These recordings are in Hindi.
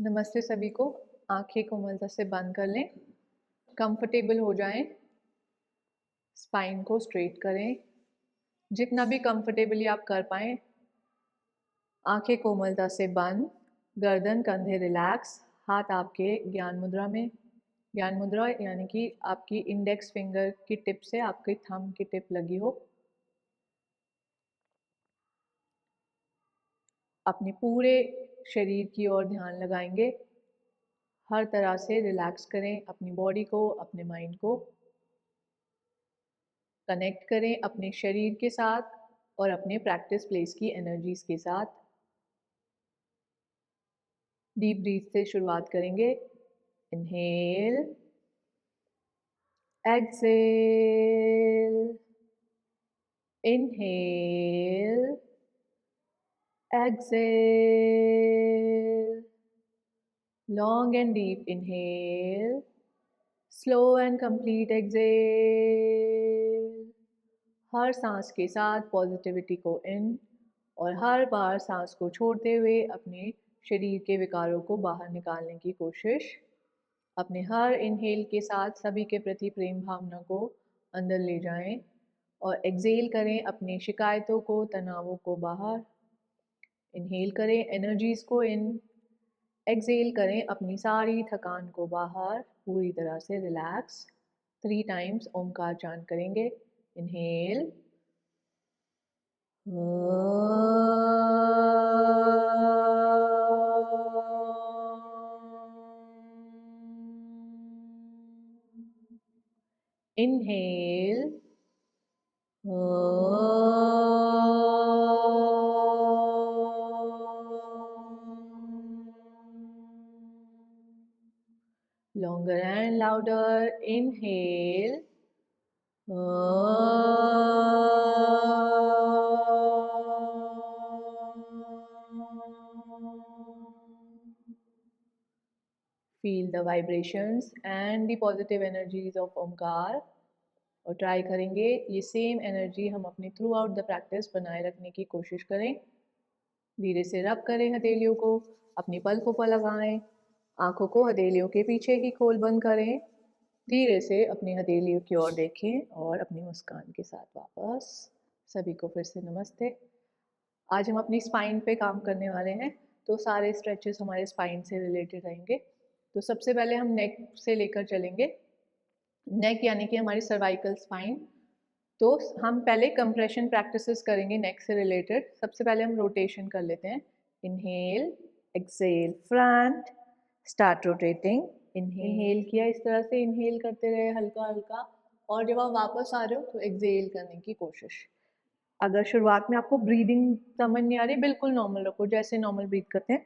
नमस्ते सभी को। आंखें कोमलता से बंद कर लें, कंफर्टेबल हो जाएं, स्पाइन को स्ट्रेट करें, जितना भी कंफर्टेबली आप कर पाएं। आंखें कोमलता से बंद, गर्दन कंधे रिलैक्स, हाथ आपके ज्ञान मुद्रा में। ज्ञान मुद्रा यानी कि आपकी इंडेक्स फिंगर की टिप से आपकी थंब की टिप लगी हो। अपने पूरे शरीर की ओर ध्यान लगाएंगे, हर तरह से रिलैक्स करें अपनी बॉडी को, अपने माइंड को। कनेक्ट करें अपने शरीर के साथ और अपने प्रैक्टिस प्लेस की एनर्जीज के साथ। डीप ब्रीथ से शुरुआत करेंगे। Inhale, exhale, inhale, exhale, long and deep inhale, slow and complete exhale. हर सांस के साथ पॉजिटिविटी को इन और हर बार सांस को छोड़ते हुए अपने शरीर के विकारों को बाहर निकालने की कोशिश। अपने हर इनहेल के साथ सभी के प्रति प्रेम भावना को अंदर ले जाएं और एक्सेल करें अपनी शिकायतों को, तनावों को बाहर। इनहेल करें एनर्जीज को इन, एक्सेल करें अपनी सारी थकान को बाहर, पूरी तरह से रिलैक्स। 3 टाइम्स ओमकार चांट करेंगे। Inhale, inhale, longer and louder. Inhale, feel the vibrations and the positive energies of Omkar और ट्राई करेंगे ये सेम एनर्जी हम अपनी थ्रू आउट द प्रैक्टिस बनाए रखने की कोशिश करें। धीरे से रब करें हथेलियों को, अपनी पलकों पर लगाएं, आंखों को हथेलियों के पीछे ही खोल बंद करें। धीरे से अपनी हथेलियों की ओर देखें और अपनी मुस्कान के साथ वापस। सभी को फिर से नमस्ते। आज हम अपनी स्पाइन पे काम करने वाले हैं, तो सारे स्ट्रेचेस हमारे स्पाइन से रिलेटेड रहेंगे। तो सबसे पहले हम नेक से लेकर चलेंगे। नेक यानी कि हमारी सर्वाइकल स्पाइन। तो हम पहले कंप्रेशन प्रैक्टिसेस करेंगे नेक से रिलेटेड। सबसे पहले हम रोटेशन कर लेते हैं। Inhale, exhale, front, start rotating. Inhale किया, इस तरह से इनहेल करते रहे हल्का हल्का, और जब आप वापस आ रहे हो तो एक्सेल करने की कोशिश। अगर शुरुआत में आपको ब्रीदिंग समझ नहीं आ रही, बिल्कुल नॉर्मल रखो, जैसे नॉर्मल ब्रीथ करते हैं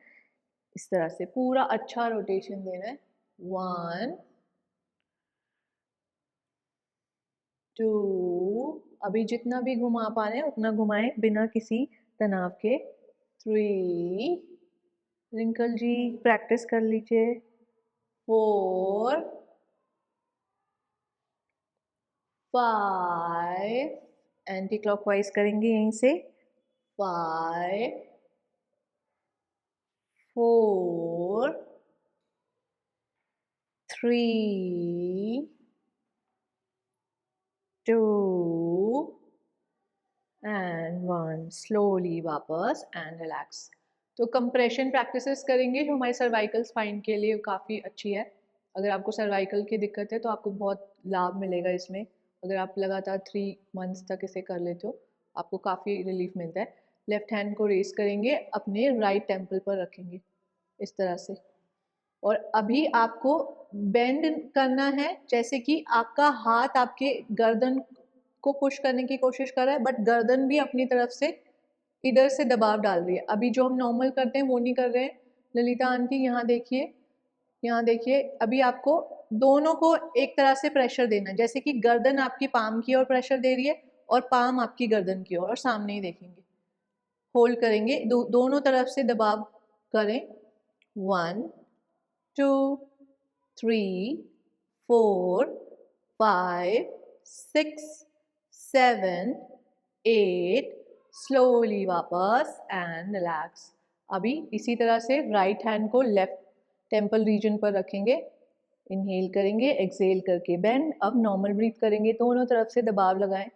इस तरह से पूरा अच्छा रोटेशन देना है। 1 2, अभी जितना भी घुमा पा रहे हैं उतना घुमाएं बिना किसी तनाव के। 3, रिंकल जी प्रैक्टिस कर लीजिए। 4 5, एंटी क्लॉकवाइज करेंगे यहीं से। 5 4 3 2 एंड 1। स्लोली वापस एंड रिलैक्स। तो कंप्रेशन प्रैक्टिसेस करेंगे जो हमारे सर्वाइकल स्पाइन के लिए काफ़ी अच्छी है। अगर आपको सर्वाइकल की दिक्कत है तो आपको बहुत लाभ मिलेगा इसमें। अगर आप लगातार 3 मंथ्स तक इसे कर लेते हो, आपको काफ़ी रिलीफ मिलता है। लेफ्ट हैंड को रेस करेंगे, अपने राइट टेम्पल पर रखेंगे इस तरह से, और अभी आपको बेंड करना है, जैसे कि आपका हाथ आपके गर्दन को पुश करने की कोशिश कर रहा है, बट गर्दन भी अपनी तरफ से इधर से दबाव डाल रही है। अभी जो हम नॉर्मल करते हैं वो नहीं कर रहे हैं। ललिता आंटी यहाँ देखिए, यहाँ देखिए, अभी आपको दोनों को एक तरह से प्रेशर देना है, जैसे कि गर्दन आपकी पाम की ओर प्रेशर दे रही है और पाम आपकी गर्दन की ओर, और सामने ही देखेंगे। होल्ड करेंगे, दोनों तरफ से दबाव करें। 1 2 3 4 5 6 7 8, स्लोली वापस एंड रिलैक्स। अभी इसी तरह से राइट हैंड को लेफ्ट टेम्पल रीजन पर रखेंगे, इनहेल करेंगे, एक्सहेल करके बेंड। अब नॉर्मल ब्रीथ करेंगे, दोनों तरफ से दबाव लगाएं,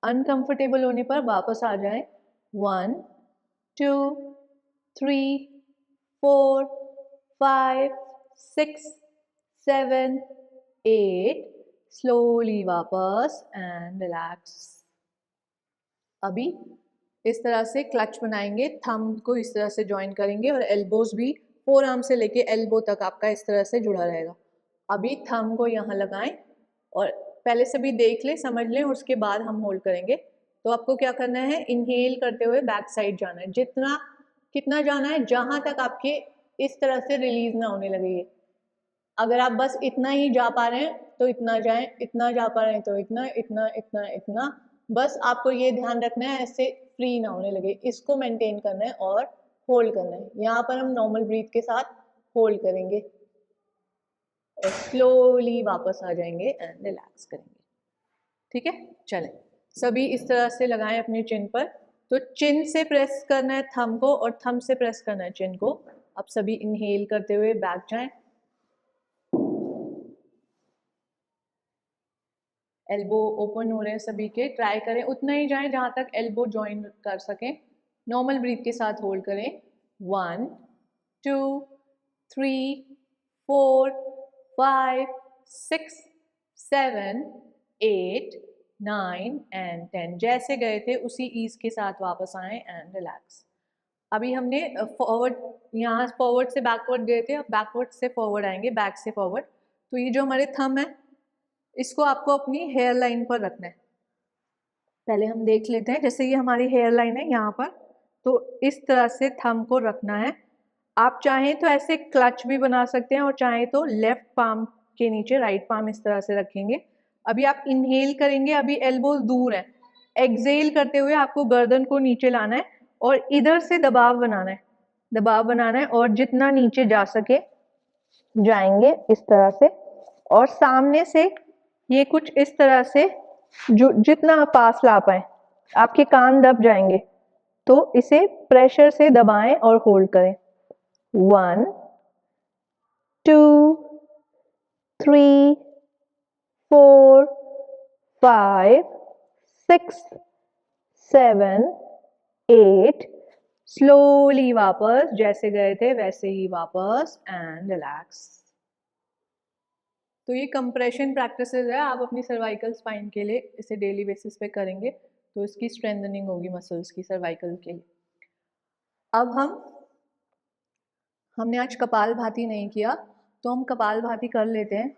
अनकंफर्टेबल होने पर वापस आ जाएं। 1 2 3 4 5 6 7 8, स्लोली वापस एंड रिलैक्स। अभी इस तरह से क्लच बनाएंगे, थंब को इस तरह से ज्वाइन करेंगे और एल्बोज भी फोर आर्म से लेके एल्बो तक आपका इस तरह से जुड़ा रहेगा। अभी थंब को यहाँ लगाएं और पहले से भी देख लें, समझ लें, उसके बाद हम होल्ड करेंगे। तो आपको क्या करना है, इनहेल करते हुए बैक साइड जाना है, जितना कितना जाना है, जहां तक आपके इस तरह से रिलीज ना होने लगे। अगर आप बस इतना ही जा पा रहे हैं तो इतना जाएं, इतना जा पा रहे हैं तो इतना इतना इतना इतना, बस आपको ये ध्यान रखना है ऐसे फ्री ना होने लगे, इसको मेंटेन करना है और होल्ड करना है। यहाँ पर हम नॉर्मल ब्रीथ के साथ होल्ड करेंगे और स्लोली वापस आ जाएंगे एंड रिलैक्स करेंगे। ठीक है, चलें सभी इस तरह से लगाएं अपनी चिन पर। तो चिन से प्रेस करना है थंब को और थंब से प्रेस करना है चिन को। अब सभी इनहेल करते हुए बैक जाएं, एल्बो ओपन हो रहे हैं सभी के, ट्राई करें उतना ही जाएं जहां तक एल्बो ज्वाइन कर सकें। नॉर्मल ब्रीथ के साथ होल्ड करें। 1 2 3 4 5 6 7 8 9 एंड 10। जैसे गए थे उसी ईज के साथ वापस आए एंड रिलैक्स। अभी हमने फॉरवर्ड, यहाँ फॉरवर्ड से बैकवर्ड गए थे, अब बैकवर्ड से फॉरवर्ड आएंगे, बैक से फॉरवर्ड। तो ये जो हमारे थंब है, इसको आपको अपनी हेयर लाइन पर रखना है। पहले हम देख लेते हैं, जैसे ये हमारी हेयर लाइन है यहाँ पर, तो इस तरह से थंब को रखना है। आप चाहें तो ऐसे क्लच भी बना सकते हैं और चाहें तो लेफ्ट पाम के नीचे राइट पाम इस तरह से रखेंगे। अभी आप इनहेल करेंगे, अभी एल्बो दूर है, एक्सहेल करते हुए आपको गर्दन को नीचे लाना है और इधर से दबाव बनाना है, दबाव बनाना है और जितना नीचे जा सके जाएंगे इस तरह से। और सामने से ये कुछ इस तरह से, जो जितना आप पास ला पाए, आपके कान दब जाएंगे, तो इसे प्रेशर से दबाएं और होल्ड करें। 1 2 3 4 5 6 7 8, स्लोली वापस, जैसे गए थे वैसे ही वापस एंड रिलैक्स। तो ये कंप्रेशन प्रैक्टिसेस है, आप अपनी सर्वाइकल स्पाइन के लिए इसे डेली बेसिस पे करेंगे तो इसकी स्ट्रेंथनिंग होगी मसल्स की सर्वाइकल के लिए। अब हमने आज कपालभाति नहीं किया, तो हम कपालभाति कर लेते हैं।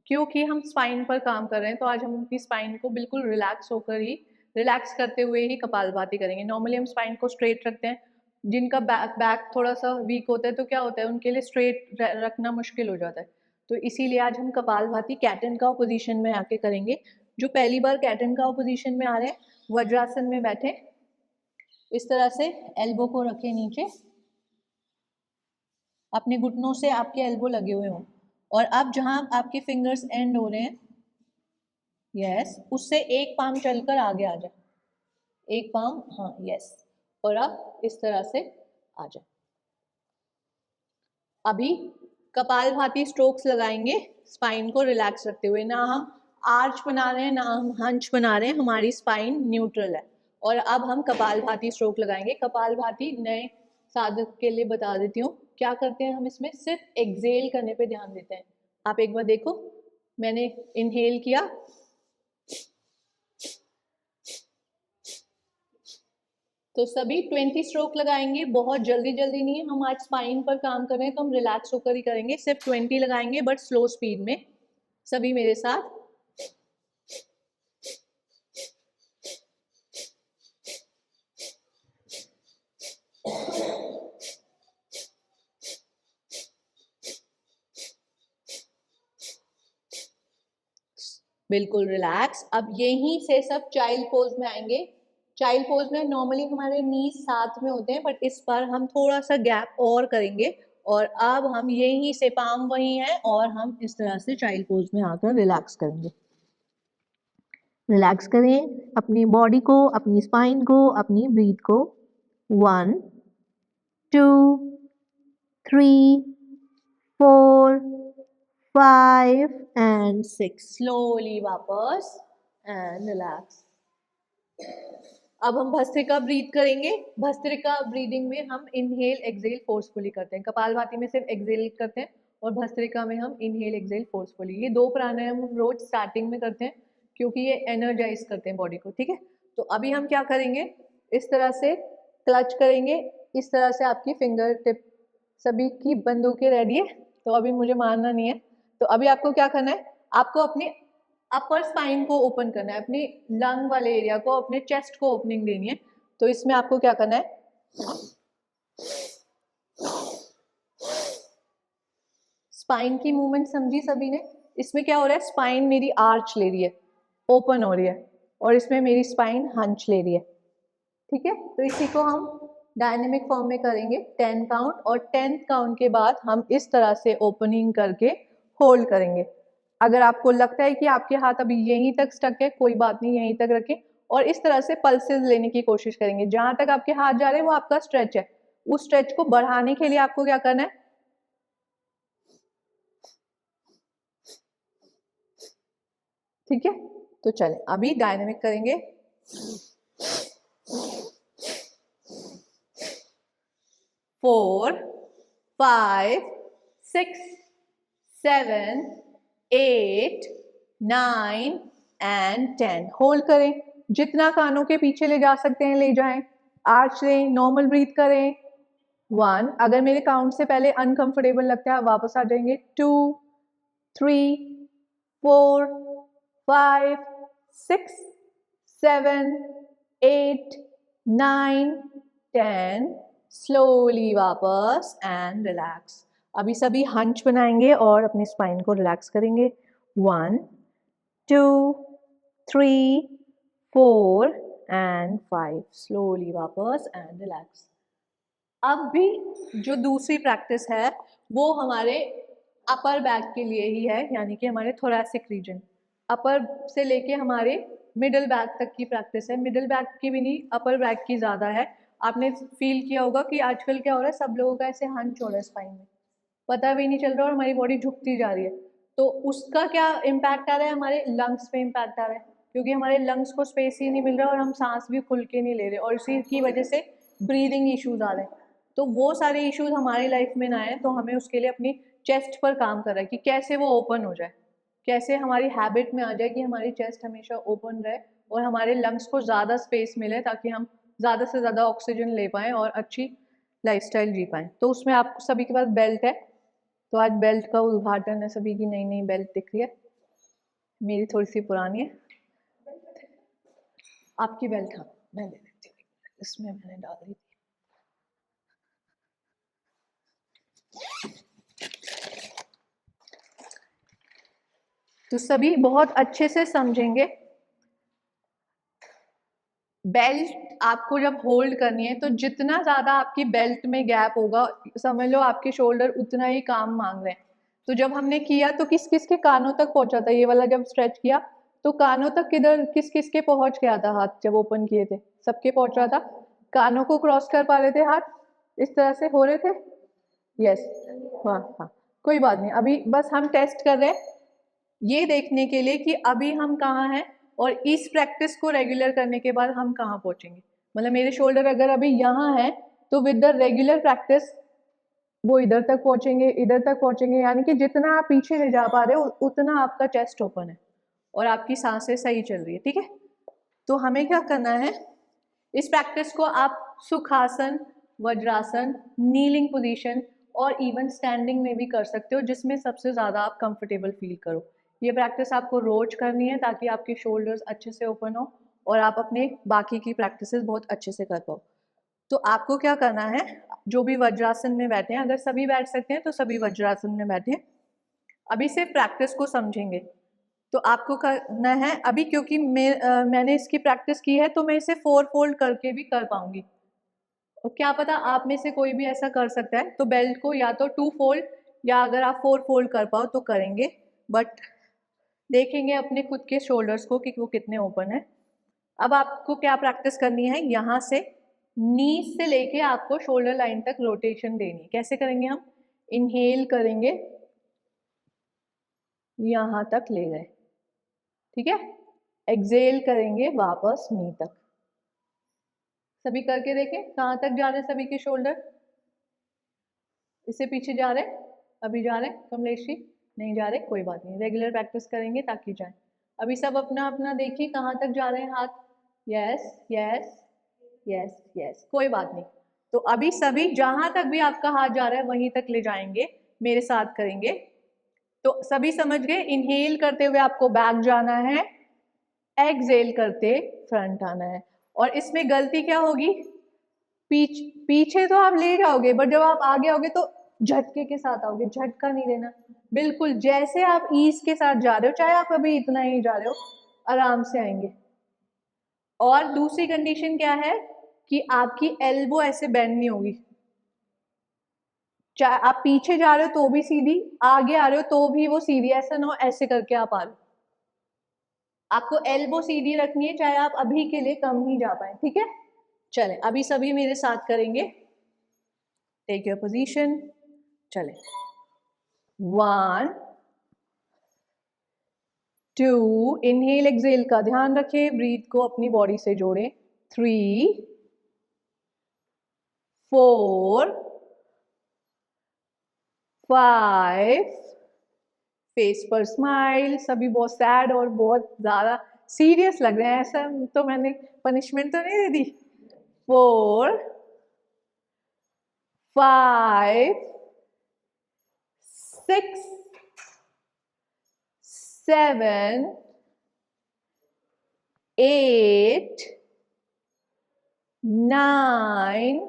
क्योंकि हम स्पाइन पर काम कर रहे हैं तो आज हम अपनी स्पाइन को बिल्कुल रिलैक्स होकर ही, रिलैक्स करते हुए ही कपालभाति करेंगे। नॉर्मली हम स्पाइन को स्ट्रेट रखते हैं, जिनका बैक थोड़ा सा वीक होता है तो क्या होता है, उनके लिए स्ट्रेट रखना मुश्किल हो जाता है। तो इसीलिए आज हम Kapalbhati cat and cow position में आके करेंगे। जो पहली बार कैट एंड काउ पोजीशन में आ रहे हैं, वज्रासन में बैठे, इस तरह से एल्बो को रखें नीचे, अपने घुटनों से आपके एल्बो लगे हुए हों और अब जहां आपके फिंगर्स एंड हो रहे हैं, यस, उससे एक पाम चलकर आगे आ जाए, एक पाम, हाँ यस, और अब इस तरह से आ जाए। अभी कपालभाति स्ट्रोक्स लगाएंगे स्पाइन को रिलैक्स रखते हुए। ना हम आर्च बना रहे हैं ना हम हंच बना रहे हैं, हमारी स्पाइन न्यूट्रल है। और अब हम कपालभाति स्ट्रोक लगाएंगे। कपालभाति नए साधक के लिए बता देती हूँ क्या करते हैं हम इसमें, सिर्फ एक्सहेल करने पे ध्यान देते हैं। आप एक बार देखो, मैंने इनहेल किया, तो सभी 20 स्ट्रोक लगाएंगे, बहुत जल्दी जल्दी नहीं है, हम आज स्पाइन पर काम कर रहे हैं तो हम रिलैक्स होकर ही करेंगे। सिर्फ 20 लगाएंगे बट स्लो स्पीड में। सभी मेरे साथ, बिल्कुल रिलैक्स। अब यहीं से सब चाइल्ड पोज में आएंगे। चाइल्ड पोज में नॉर्मली हमारे नीज साथ में होते हैं, बट इस बार हम थोड़ा सा गैप और करेंगे और अब हम यहीं से, पाम वहीं है और हम इस तरह से चाइल्ड पोज में आकर रिलैक्स करेंगे। रिलैक्स करें अपनी बॉडी को, अपनी स्पाइन को, अपनी ब्रीथ को। 1 2 3 4, 5 and 6. स्लोली वापस एंड रिलैक्स। अब हम भस्त्रिका ब्रीथ करेंगे। भस्त्रिका ब्रीदिंग में हम इनहेल एक्सहेल फोर्सफुली करते हैं। कपालभाति में सिर्फ एक्सहेल करते हैं और भस्त्रिका में हम इनहेल एक्सहेल फोर्सफुली। ये 2 प्राणायाम हम रोज स्टार्टिंग में करते हैं क्योंकि ये एनर्जाइज करते हैं बॉडी को, ठीक है। तो अभी हम क्या करेंगे, इस तरह से क्लच करेंगे, इस तरह से आपकी फिंगर टिप सभी की बंदूकें रेडी है, तो अभी मुझे मारना नहीं है। तो अभी आपको क्या करना है, आपको अपनी अपर स्पाइन को ओपन करना है, अपनी लंग वाले एरिया को, अपने चेस्ट को ओपनिंग देनी है। तो इसमें आपको क्या करना है, स्पाइन की मूवमेंट समझी सभी ने। इसमें क्या हो रहा है, स्पाइन मेरी आर्च ले रही है, ओपन हो रही है, और इसमें मेरी स्पाइन हंच ले रही है, ठीक है। तो इसी को हम डायनेमिक फॉर्म में करेंगे 10 काउंट, और 10th काउंट के बाद हम इस तरह से ओपनिंग करके होल्ड करेंगे। अगर आपको लगता है कि आपके हाथ अभी यहीं तक स्टक है, कोई बात नहीं, यहीं तक रखें और इस तरह से पल्सेस लेने की कोशिश करेंगे। जहां तक आपके हाथ जा रहे हैं वो आपका स्ट्रेच है, उस स्ट्रेच को बढ़ाने के लिए आपको क्या करना है, ठीक है। तो चलें अभी डायनेमिक करेंगे। 4, 5, 6, 7, 8, 9 एंड 10। होल्ड करें, जितना कानों के पीछे ले जा सकते हैं ले जाएं, आर्च लें, नॉर्मल ब्रीथ करें। 1, अगर मेरे काउंट से पहले अनकंफर्टेबल लगता है वापस आ जाएंगे। 2, 3, 4, 5, 6, 7, 8, 9, 10। स्लोली वापस एंड रिलैक्स। अभी सभी हंच बनाएंगे और अपनी स्पाइन को रिलैक्स करेंगे। 1, 2, 3, 4 एंड 5। स्लोली वापस एंड रिलैक्स। अब भी जो दूसरी प्रैक्टिस है वो हमारे अपर बैक के लिए ही है, यानी कि हमारे थोरैसिक रीजन, अपर से लेके हमारे मिडिल बैक तक की प्रैक्टिस है। मिडिल बैक की भी नहीं, अपर बैक की ज़्यादा है। आपने फील किया होगा कि आजकल क्या हो रहा है, सब लोगों का ऐसे हंच हो रहा है स्पाइन में, पता भी नहीं चल रहा और हमारी बॉडी झुकती जा रही है। तो उसका क्या इम्पैक्ट आ रहा है, हमारे लंग्स पे इम्पैक्ट आ रहा है, क्योंकि हमारे लंग्स को स्पेस ही नहीं मिल रहा और हम सांस भी खुल के नहीं ले रहे, और इसी की वजह से ब्रीदिंग इश्यूज आ रहे हैं। तो वो सारे इश्यूज हमारी लाइफ में ना आए, तो हमें उसके लिए अपनी चेस्ट पर काम कर रहा है कि कैसे वो ओपन हो जाए, कैसे हमारी हैबिट में आ जाए कि हमारी चेस्ट हमेशा ओपन रहे और हमारे लंग्स को ज़्यादा स्पेस मिले, ताकि हम ज़्यादा से ज़्यादा ऑक्सीजन ले पाएँ और अच्छी लाइफस्टाइल जी पाएँ। तो उसमें आप सभी के पास बेल्ट है, तो आज बेल्ट का उद्घाटन है, सभी की नई नई बेल्ट दिख रही है, मेरी थोड़ी सी पुरानी है। आपकी बेल्ट, हाँ मैं दे देती हूँ, इसमें मैंने डाल दी थी। तो सभी बहुत अच्छे से समझेंगे, बेल्ट आपको जब होल्ड करनी है तो जितना ज़्यादा आपकी बेल्ट में गैप होगा, समझ लो आपके शोल्डर उतना ही काम मांग रहे हैं। तो जब हमने किया तो किस किस के कानों तक पहुंचा था, ये वाला जब स्ट्रेच किया तो कानों तक किधर किस किस के पहुंच गया था, हाथ जब ओपन किए थे सबके पहुंच रहा था। कानों को क्रॉस कर पा रहे थे हाथ, इस तरह से हो रहे थे, यस, हाँ हाँ, कोई बात नहीं। अभी बस हम टेस्ट कर रहे हैं ये देखने के लिए कि अभी हम कहाँ हैं, और इस प्रैक्टिस को रेगुलर करने के बाद हम कहाँ पहुँचेंगे। मतलब मेरे शोल्डर अगर अभी यहाँ है तो विद द रेगुलर प्रैक्टिस वो इधर तक पहुँचेंगे, इधर तक पहुँचेंगे, यानी कि जितना आप पीछे ले जा पा रहे हो उतना आपका चेस्ट ओपन है और आपकी सांसें सही चल रही है, ठीक है। तो हमें क्या करना है, इस प्रैक्टिस को आप सुखासन, वज्रासन, नीलिंग पोजीशन और इवन स्टैंडिंग में भी कर सकते हो, जिसमें सबसे ज़्यादा आप कंफर्टेबल फील करो। ये प्रैक्टिस आपको रोज करनी है ताकि आपके शोल्डर्स अच्छे से ओपन हो और आप अपने बाकी की प्रैक्टिसेस बहुत अच्छे से कर पाओ। तो आपको क्या करना है, जो भी वज्रासन में बैठे हैं, अगर सभी बैठ सकते हैं तो सभी वज्रासन में बैठे। अभी सिर्फ प्रैक्टिस को समझेंगे। तो आपको करना है अभी, क्योंकि मैंने इसकी प्रैक्टिस की है तो मैं इसे 4 फोल्ड करके भी कर पाऊंगी, और क्या पता आप में से कोई भी ऐसा कर सकता है। तो बेल्ट को या तो 2 फोल्ड या अगर आप 4 फोल्ड कर पाओ तो करेंगे, बट देखेंगे अपने खुद के शोल्डर्स को कि वो कितने ओपन है। अब आपको क्या प्रैक्टिस करनी है, यहाँ से नीज से लेके आपको शोल्डर लाइन तक रोटेशन देनी। कैसे करेंगे हम, इनहेल करेंगे, यहाँ तक ले गए, ठीक है। एक्सेल करेंगे वापस नी तक। सभी करके देखें, कहाँ तक जा रहे हैं सभी के शोल्डर? इससे पीछे जा रहे? अभी जा रहे कमलेश जी? नहीं जा रहे, कोई बात नहीं, रेगुलर प्रैक्टिस करेंगे ताकि जाए। अभी सब अपना अपना देखिए कहाँ तक जा रहे हैं हाथ। यस यस यस यस, कोई बात नहीं। तो अभी सभी जहां तक भी आपका हाथ जा रहा है वहीं तक ले जाएंगे, मेरे साथ करेंगे। तो सभी समझ गए, इनहेल करते हुए आपको बैक जाना है, एक्सहेल करते फ्रंट आना है। और इसमें गलती क्या होगी? पीछे तो आप ले जाओगे, बट जब आप आगे आओगे तो झटके के साथ आओगे, झटका नहीं देना। बिल्कुल जैसे आप ईज के साथ जा रहे हो, चाहे आप अभी इतना ही जा रहे हो, आराम से आएंगे। और दूसरी कंडीशन क्या है कि आपकी एल्बो ऐसे बेंड नहीं होगी। चाहे आप पीछे जा रहे हो तो भी सीधी, आगे आ रहे हो तो भी वो सीधी, ऐसा ना हो ऐसे करके आप आ रहे हो। आपको एल्बो सीधी रखनी है, चाहे आप अभी के लिए कम ही जा पाए, ठीक है। चले अभी सभी मेरे साथ करेंगे, टेक योर पोजीशन। चले 1 2, इनहेल एक्सहेल का ध्यान रखें, ब्रीथ को अपनी बॉडी से जोड़ें। 3 4 5, फेस पर स्माइल। सभी बहुत सैड और बहुत ज्यादा सीरियस लग रहे हैं, ऐसा तो मैंने पनिशमेंट तो नहीं दे दी। 4 5 6 7 8 9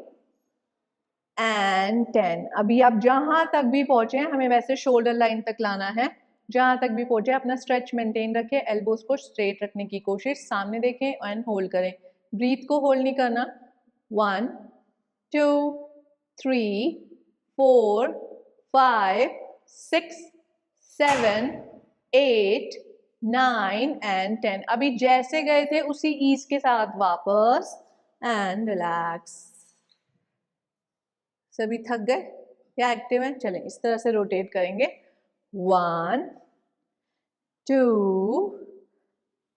एंड 10। अभी आप जहां तक भी पहुंचे हैं, हमें वैसे शोल्डर लाइन तक लाना है। जहां तक भी पहुंचे अपना स्ट्रेच मेंटेन रखें, एल्बोज को स्ट्रेट रखने की कोशिश, सामने देखें एंड होल्ड करें। ब्रीथ को होल्ड नहीं करना। 1 2 3 4 5 6 7 8 9 एंड 10। अभी जैसे गए थे उसी ईज के साथ वापस एंड रिलैक्स। सभी थक गए या एक्टिव हैं? चलें इस तरह से रोटेट करेंगे। 1 2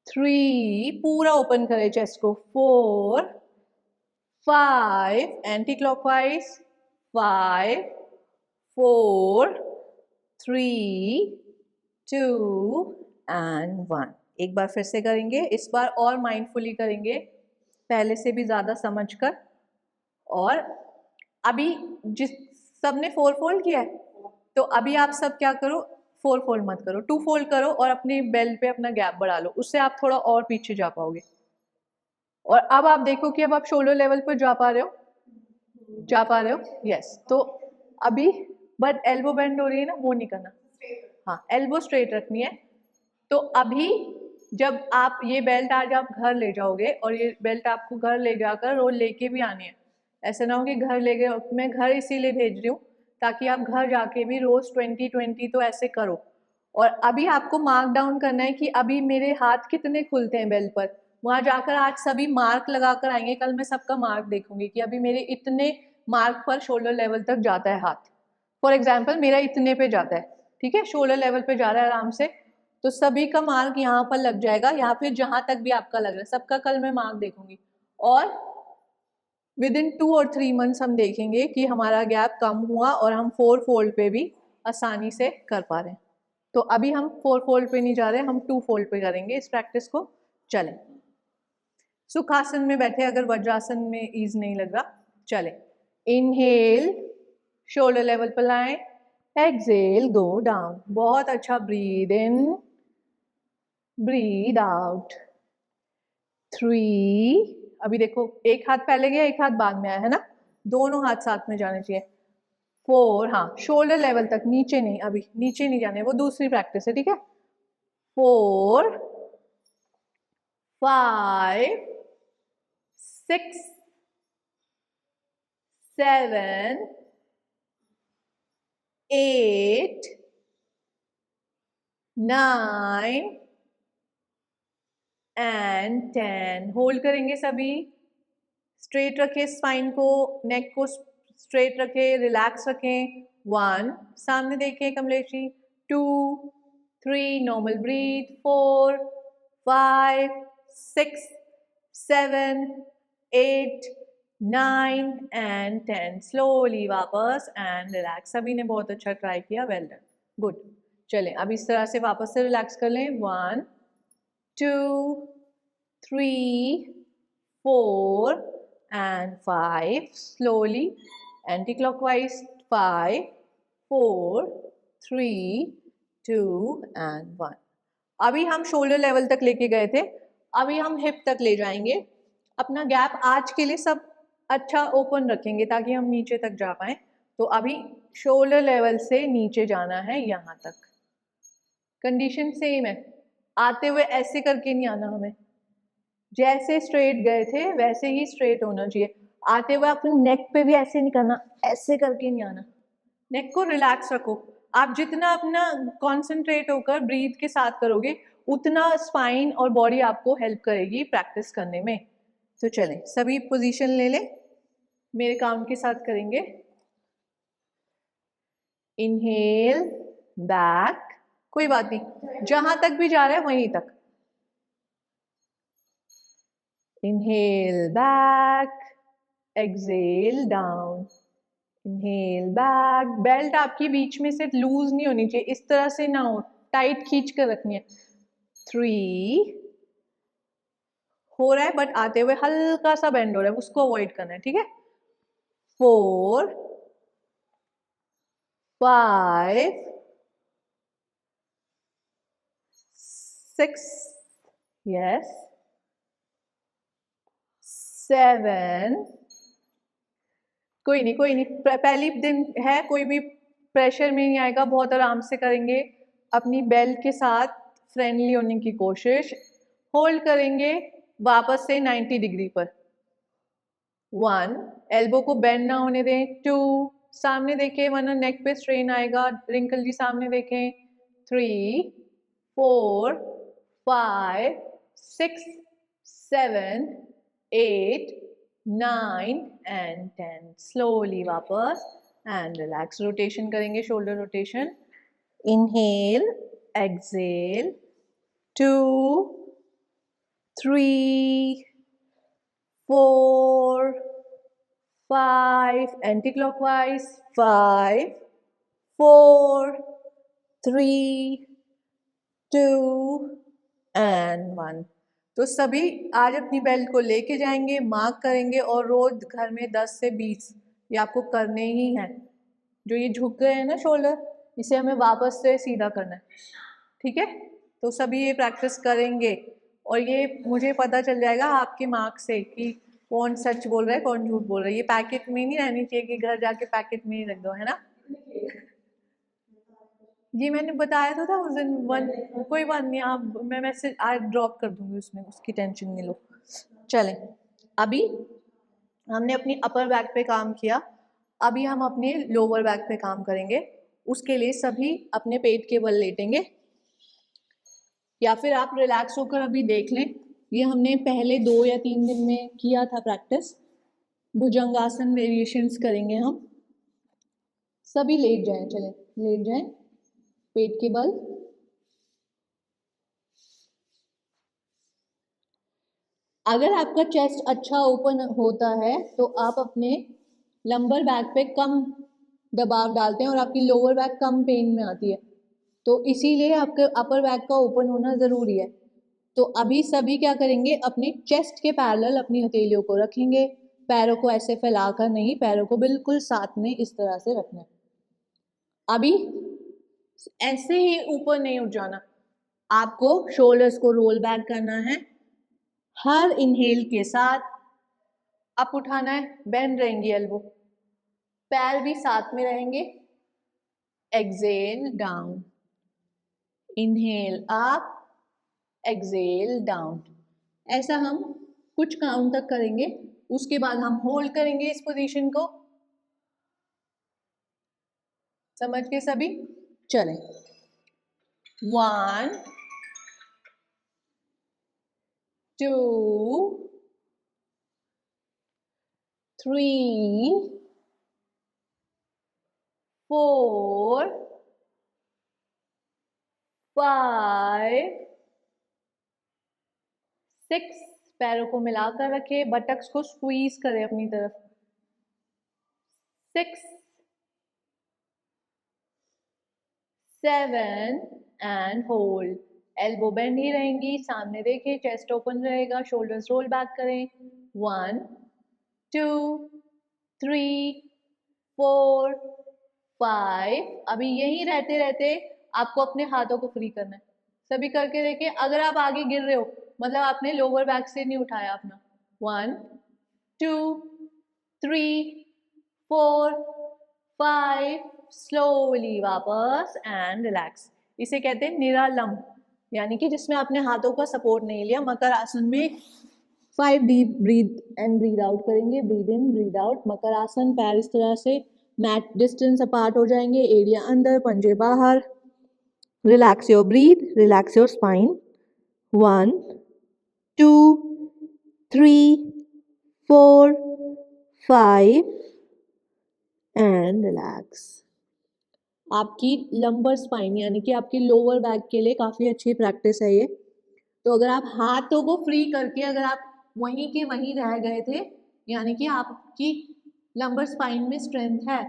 3, पूरा ओपन करें चेस्ट को। 4 5, एंटी क्लॉकवाइज। 5 4 3 2 एंड 1। एक बार फिर से करेंगे, इस बार और माइंडफुली करेंगे, पहले से भी ज्यादा समझकर। और अभी जिस सबने 4 फोल्ड किया है, तो अभी आप सब क्या करो, 4 फोल्ड मत करो, 2 फोल्ड करो और अपनी बेल्ट पे अपना गैप बढ़ा लो, उससे आप थोड़ा और पीछे जा पाओगे। और अब आप देखो कि अब आप शोल्डर लेवल पर जा पा रहे हो, जा पा रहे हो, यस। तो अभी बट एल्बो बेंड हो रही है ना, वो नहीं करना। हाँ, एल्बो स्ट्रेट रखनी है। तो अभी जब आप ये बेल्ट आज आप घर ले जाओगे और ये बेल्ट आपको घर ले जाकर रोज लेके भी आनी है। ऐसा ना हो कि घर ले गए, मैं घर इसीलिए भेज रही हूँ ताकि आप घर जाके भी रोज 20-20 तो ऐसे करो। और अभी आपको मार्क डाउन करना है कि अभी मेरे हाथ कितने खुलते हैं बेल्ट पर, वहां जाकर आज सभी मार्क लगा कर आएंगे। कल मैं सबका मार्क देखूंगी कि अभी मेरे इतने मार्क पर शोल्डर लेवल तक जाता है हाथ। फॉर एग्जाम्पल मेरा इतने पे जाता है, ठीक है, शोल्डर लेवल पे जा रहा है आराम से। तो सभी का मार्क यहाँ पर लग जाएगा, या फिर जहां तक भी आपका लग रहा है, सबका कल मैं मार्क देखूंगी। और विद इन 2 और 3 मंथ्स हम देखेंगे कि हमारा गैप कम हुआ और हम 4 फोल्ड पे भी आसानी से कर पा रहे हैं। तो अभी हम 4 फोल्ड पे नहीं जा रहे, हम 2 फोल्ड पे करेंगे इस प्रैक्टिस को। चलें, सुखासन में बैठे, अगर वज्रासन में ईज नहीं लग रहा। चलें, इनहेल शोल्डर लेवल पर लाएं, एक्सहेल गो डाउन। बहुत अच्छा, ब्रीद इन, ब्रीद आउट। 3, अभी देखो एक हाथ पहले गया एक हाथ बाद में आया है ना, दोनों हाथ साथ में जाने चाहिए। 4, हाँ शोल्डर लेवल तक, नीचे नहीं, अभी नीचे नहीं जाने, वो दूसरी प्रैक्टिस है, ठीक है। 4 5 6 7 8 9 एंड 10। होल्ड करेंगे सभी, स्ट्रेट रखें स्पाइन को, नेक को स्ट्रेट रखें, रिलैक्स रखें। 1, सामने देखें Kamlesh ji, 2, 3, normal breath, 4, 5, 6, 7, 8, 9 and 10। Slowly वापस एंड रिलैक्स। सभी ने बहुत अच्छा ट्राई किया, वेल डन, गुड। चलें अब इस तरह से वापस से रिलैक्स कर लें। 1, 2, 3, 4 and 5. Slowly, anti-clockwise. 5, 4, 3, 2 and 1. अभी हम शोल्डर लेवल तक लेके गए थे, अभी हम हिप तक ले जाएंगे। अपना गैप आज के लिए सब अच्छा ओपन रखेंगे ताकि हम नीचे तक जा पाए। तो अभी शोल्डर लेवल से नीचे जाना है यहाँ तक। कंडीशन सेम है, आते हुए ऐसे करके नहीं आना हमें, जैसे स्ट्रेट गए थे वैसे ही स्ट्रेट होना चाहिए। आते हुए अपने नेक पे भी ऐसे नहीं करना, ऐसे करके नहीं आना। नेक को रिलैक्स रखो। आप जितना अपना कंसंट्रेट होकर ब्रीथ के साथ करोगे उतना स्पाइन और बॉडी आपको हेल्प करेगी प्रैक्टिस करने में। तो चलें सभी पोजीशन ले लें, मेरे काउंट के साथ करेंगे। इनहेल, बैक, कोई बात नहीं, जहां तक भी जा रहा है वहीं तक। Inhale back, exhale down, inhale back। Belt आपकी बीच में से लूज नहीं होनी चाहिए, इस तरह से ना हो, टाइट खींच कर रखनी है। 3 हो रहा है बट आते हुए हल्का सा बेंड हो रहा है, उसको अवॉइड करना है, ठीक है। 4, 5, 6, यस, 7, कोई नहीं कोई नहीं, पहली दिन है, कोई भी प्रेशर में नहीं आएगा, बहुत आराम से करेंगे। अपनी बेल्ट के साथ फ्रेंडली होने की कोशिश, होल्ड करेंगे वापस से 90 डिग्री पर। 1, एल्बो को बेंड ना होने दें। 2, सामने देखें वरना नेक पे स्ट्रेन आएगा, रिंकल जी सामने देखें। 3, 4, 5, 6, 7, 8, 9 एंड 10। स्लोली वापस एंड रिलैक्स। रोटेशन करेंगे, shoulder rotation. Inhale, exhale, 2, 3, 4, 5, anti-clockwise, 5, 4, 3, 2 and 1। तो सभी आज अपनी बेल्ट को लेके जाएंगे, मार्क करेंगे और रोज घर में 10 से 20 ये आपको करने ही हैं। जो ये झुक गए हैं ना शोल्डर, इसे हमें वापस से सीधा करना है, ठीक है। तो सभी ये प्रैक्टिस करेंगे और ये मुझे पता चल जाएगा आपके मार्क से कि कौन सच बोल रहा है कौन झूठ बोल रहा है। ये पैकेट में नहीं रहनी चाहिए कि घर जाके पैकेट में ही रख दो, है ना। ये मैंने बताया तो था उस दिन। कोई बात नहीं, आप मैं मैसेज आज ड्रॉप कर दूंगी उसमें, उसकी टेंशन नहीं लो। चलें अभी हमने अपनी अपर बैक पे काम किया, अभी हम अपने लोअर बैक पे काम करेंगे। उसके लिए सभी अपने पेट के बल लेटेंगे या फिर आप रिलैक्स होकर अभी देख लें। ये हमने पहले 2 या 3 दिन में किया था प्रैक्टिस। भुजंगासन वेरिएशंस करेंगे हम। सभी लेट जाएं, चलें लेट जाएं पेट के बल। अगर आपका चेस्ट अच्छा ओपन होता है तो आप अपने लंबर बैक पे कम दबाव डालते हैं और आपकी लोअर बैक कम पेन में आती है, तो इसीलिए आपके अपर बैक का ओपन होना ज़रूरी है। तो अभी सभी क्या करेंगे, अपने चेस्ट के पैरेलल अपनी हथेलियों को रखेंगे, पैरों को ऐसे फैलाकर नहीं, पैरों को बिल्कुल साथ में इस तरह से रखना है। अभी ऐसे ही ऊपर नहीं उठ जाना, आपको शोल्डर्स को रोल बैक करना है। हर इनहेल के साथ अप उठाना है, बेंड रहेंगी एल्बो, पैर भी साथ में रहेंगे। Exhale down, inhale up, exhale down. ऐसा हम कुछ काउंट तक करेंगे, उसके बाद हम होल्ड करेंगे इस पोजीशन को। समझ के सभी, चलें 1, 2, 3, 4 5 6, पैरों को मिलाकर रखें, बटक्स को स्क्वीज करें अपनी तरफ, 6 7 एंड होल्ड। एल्बो बेंड ही रहेंगी, सामने देखिए, चेस्ट ओपन रहेगा, शोल्डर्स रोल बैक करें, 1 2 3 4 5। अभी यही रहते रहते आपको अपने हाथों को फ्री करना है, सभी करके देखिए। अगर आप आगे गिर रहे हो मतलब आपने लोअर बैक से नहीं उठाया अपना, 1 2 3 4 5, स्लोली वापस एंड रिलैक्स। इसे कहते हैं निरालंब, यानी कि जिसमें आपने हाथों का सपोर्ट नहीं लिया। मकर आसन में 5 डीप ब्रीथ इन ब्रीथ आउट करेंगे, ब्रीथ इन ब्रीथ आउट। मकर आसन, पैर इस तरह से मैट डिस्टेंस अपार्ट हो जाएंगे, एरिया अंदर, पंजे बाहर। Relax your breathe, relax your spine, 1 2 3 4 5 and relax. आपकी लंबर स्पाइन यानी कि आपकी लोअर बैक के लिए काफ़ी अच्छी प्रैक्टिस है ये। तो अगर आप हाथों को फ्री करके अगर आप वहीं के वहीं रह गए थे, यानी कि आपकी लंबर स्पाइन में स्ट्रेंथ है।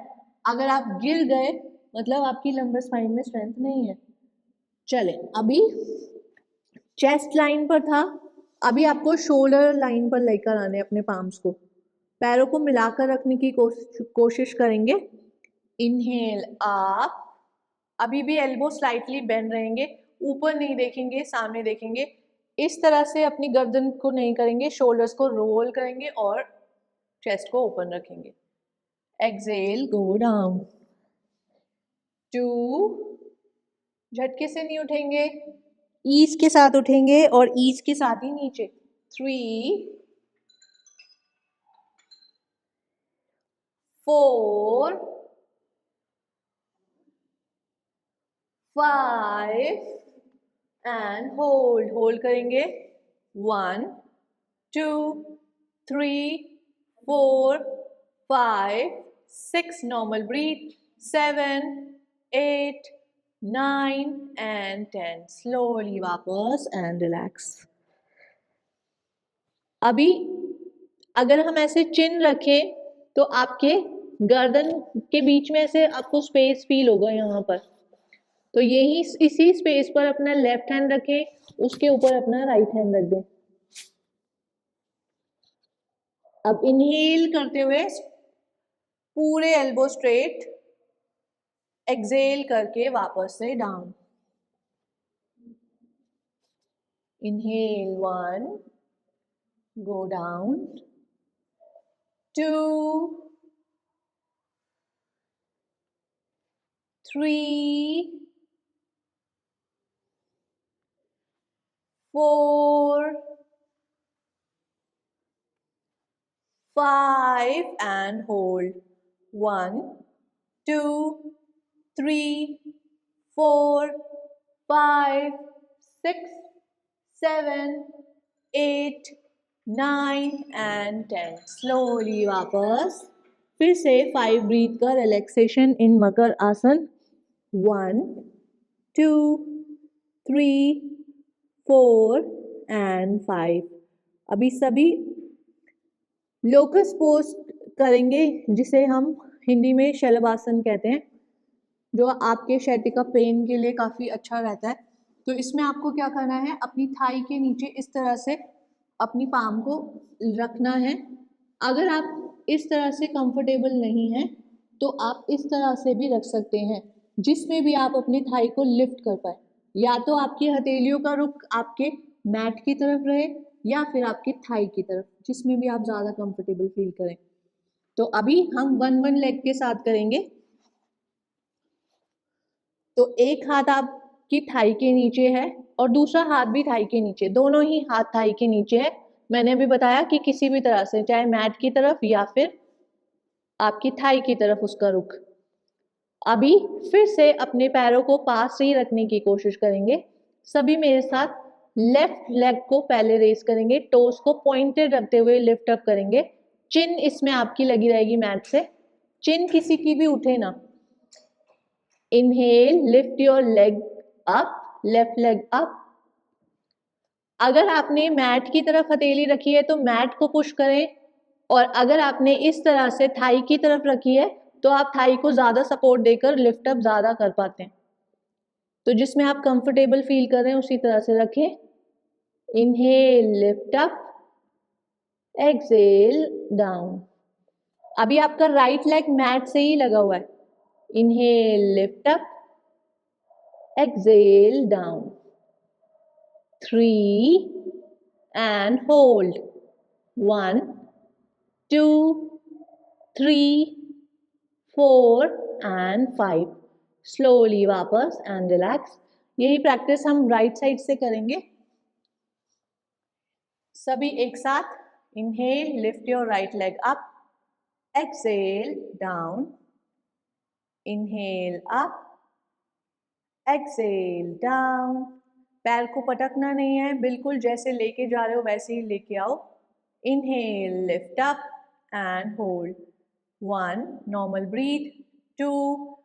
अगर आप गिर गए मतलब आपकी लंबर स्पाइन में स्ट्रेंथ नहीं है। चले, अभी चेस्ट लाइन पर था, अभी आपको शोल्डर लाइन पर लेकर आने अपने पाम्स को। पैरों को मिलाकर रखने की कोशिश करेंगे। इनहेल अप, अभी भी एल्बो स्लाइटली बेंड रहेंगे, ऊपर नहीं देखेंगे, सामने देखेंगे। इस तरह से अपनी गर्दन को नहीं करेंगे, शोल्डर्स को रोल करेंगे और चेस्ट को ओपन रखेंगे। एक्सेल, गो डाउन, 2, झटके से नहीं उठेंगे, ईज के साथ उठेंगे और ईज के साथ ही नीचे, 3 4 5 एंड होल्ड करेंगे, 1 2 3 4 5 6, नॉर्मल ब्रीथ, 7 8 9 एंड 10, स्लोली वापस एंड रिलैक्स। अभी अगर हम ऐसे चिन रखें तो आपके गर्दन के बीच में ऐसे आपको स्पेस फील होगा यहाँ पर, तो यही इसी स्पेस पर अपना लेफ्ट हैंड रखें, उसके ऊपर अपना राइट हैंड रख दें। अब इनहेल करते हुए पूरे एल्बो स्ट्रेट, एक्सेल करके वापस से down. Inhale 1, go down, 2 3 4 5 and hold, 1 2 3 4 5 6 7 8 9 and 10, slowly वापस। फिर से 5 ब्रीथ का रिलैक्सेशन इन मकर आसन, 1 2 3 4 and 5। अभी सभी लोकस पोज करेंगे, जिसे हम हिंदी में शलभासन कहते हैं, जो आपके शैटिका पेन के लिए काफ़ी अच्छा रहता है। तो इसमें आपको क्या करना है, अपनी थाई के नीचे इस तरह से अपनी पाम को रखना है। अगर आप इस तरह से कंफर्टेबल नहीं हैं तो आप इस तरह से भी रख सकते हैं, जिसमें भी आप अपनी थाई को लिफ्ट कर पाए। या तो आपकी हथेलियों का रुख आपके मैट की तरफ रहे या फिर आपकी थाई की तरफ, जिसमें भी आप ज़्यादा कंफर्टेबल फील करें। तो अभी हम 1 लेग के साथ करेंगे। तो एक हाथ आपकी थाई के नीचे है और दूसरा हाथ भी थाई के नीचे, दोनों ही हाथ थाई के नीचे है। मैंने अभी बताया कि किसी भी तरह से, चाहे मैट की तरफ या फिर आपकी थाई की तरफ उसका रुख। अभी फिर से अपने पैरों को पास ही रखने की कोशिश करेंगे। सभी मेरे साथ लेफ्ट लेग को पहले रेस करेंगे, टोस को पॉइंटेड रखते हुए लिफ्ट अप करेंगे। चिन इसमें आपकी लगी रहेगी मैट से, चिन किसी की भी उठे ना। Inhale, lift your leg up, left leg up. अगर आपने मैट की तरफ हथेली रखी है तो मैट को पुश करें, और अगर आपने इस तरह से थाई की तरफ रखी है तो आप थाई को ज़्यादा सपोर्ट देकर लिफ्ट अप ज़्यादा कर पाते हैं। तो जिसमें आप कंफर्टेबल फील कर रहे हैं उसी तरह से रखें। Inhale, lift up, exhale, down. अभी आपका राइट लेग मैट से ही लगा हुआ है। Inhale, lift up, exhale, down. 3 and hold. 1, 2, 3, 4 and 5. Slowly वापस एंड रिलैक्स। यही प्रैक्टिस हम राइट साइड से करेंगे। सभी एक साथ। Inhale, lift your right leg up, exhale, down. Inhale up, exhale, down. पैर को पटकना नहीं है, बिल्कुल जैसे लेके जा रहे हो वैसे ही लेके आओ। Inhale, lift up and hold. 1, normal breath. 2,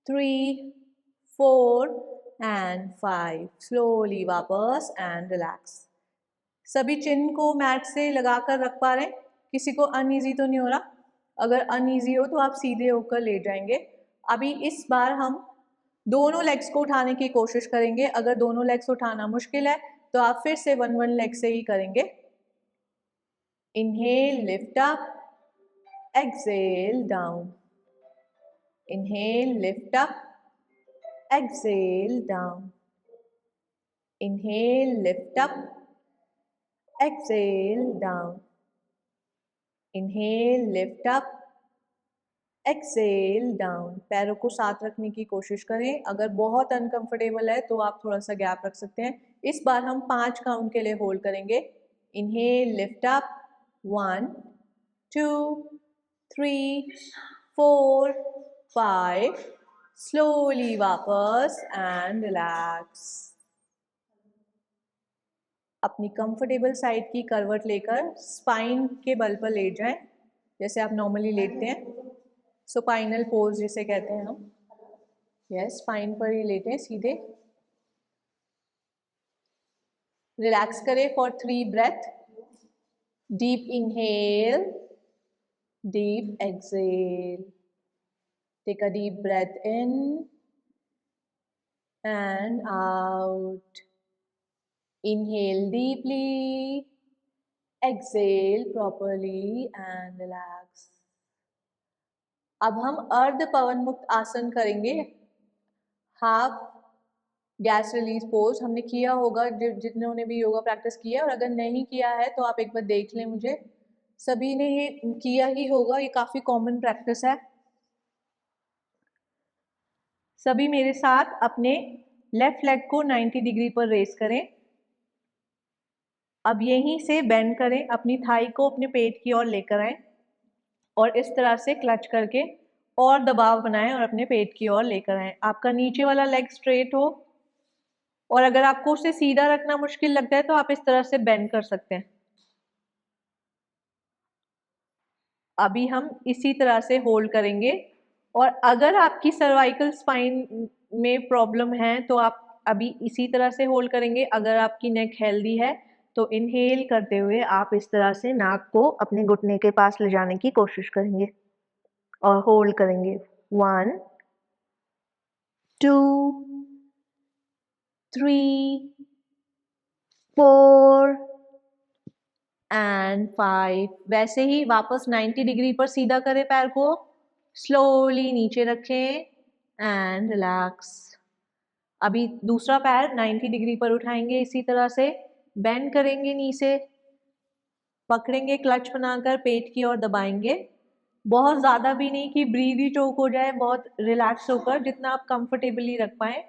3, 4 and 5। Slowly वापस एंड रिलैक्स। सभी चिन को मैट से लगा कर रख पा रहे हैं? किसी को अनईजी तो नहीं हो रहा? अगर अनईजी हो तो आप सीधे होकर लेट जाएंगे। अभी इस बार हम दोनों लेग्स को उठाने की कोशिश करेंगे। अगर दोनों लेग्स उठाना मुश्किल है तो आप फिर से 1 लेग से ही करेंगे। Inhale, lift up, exhale, down. Inhale, lift up, exhale, down. Inhale, lift up, exhale, down. Inhale, lift up, exhale, down. पैरों को साथ रखने की कोशिश करें। अगर बहुत अनकंफर्टेबल है तो आप थोड़ा सा गैप रख सकते हैं। इस बार हम 5 काउंट के लिए होल्ड करेंगे। Inhale, lift up, 1, 2, 3, 4, 5। स्लोली वापस एंड रिलैक्स। अपनी कंफर्टेबल साइड की करवट लेकर स्पाइन के बल पर लेट जाएं, जैसे आप नॉर्मली लेटते हैं। सुपाइनल पोज जिसे कहते हैं हम। यस, स्पाइन पर ही लेटें सीधे। रिलैक्स करें for 3 breath. Deep inhale, deep exhale. Take a deep breath in and out. Inhale deeply, exhale properly and relax. अब हम अर्ध पवन मुक्त आसन करेंगे। हाफ गैस रिलीज पोज हमने किया होगा जिन्होंने भी योगा प्रैक्टिस किया है, और अगर नहीं किया है तो आप एक बार देख लें। मुझे सभी ने ये किया ही होगा, ये काफ़ी कॉमन प्रैक्टिस है। सभी मेरे साथ अपने लेफ्ट लेग को 90 डिग्री पर रेस करें। अब यहीं से बेंड करें, अपनी थाई को अपने पेट की ओर लेकर आएं और इस तरह से क्लच करके और दबाव बनाएं और अपने पेट की ओर लेकर आएं। आपका नीचे वाला लेग स्ट्रेट हो, और अगर आपको उसे सीधा रखना मुश्किल लगता है तो आप इस तरह से बेंड कर सकते हैं। अभी हम इसी तरह से होल्ड करेंगे, और अगर आपकी सर्वाइकल स्पाइन में प्रॉब्लम है तो आप अभी इसी तरह से होल्ड करेंगे। अगर आपकी नेक हेल्दी है तो इनहेल करते हुए आप इस तरह से नाक को अपने घुटने के पास ले जाने की कोशिश करेंगे और होल्ड करेंगे। 1, 2, 3, 4 एंड 5। वैसे ही वापस 90 डिग्री पर सीधा करें पैर को, स्लोली नीचे रखें एंड रिलैक्स। अभी दूसरा पैर 90 डिग्री पर उठाएंगे, इसी तरह से बेंड करेंगे, नी से पकड़ेंगे, क्लच बनाकर पेट की ओर दबाएंगे। बहुत ज़्यादा भी नहीं कि ब्रीद ही चोक हो जाए, बहुत रिलैक्स होकर जितना आप कंफर्टेबली रख पाएँ।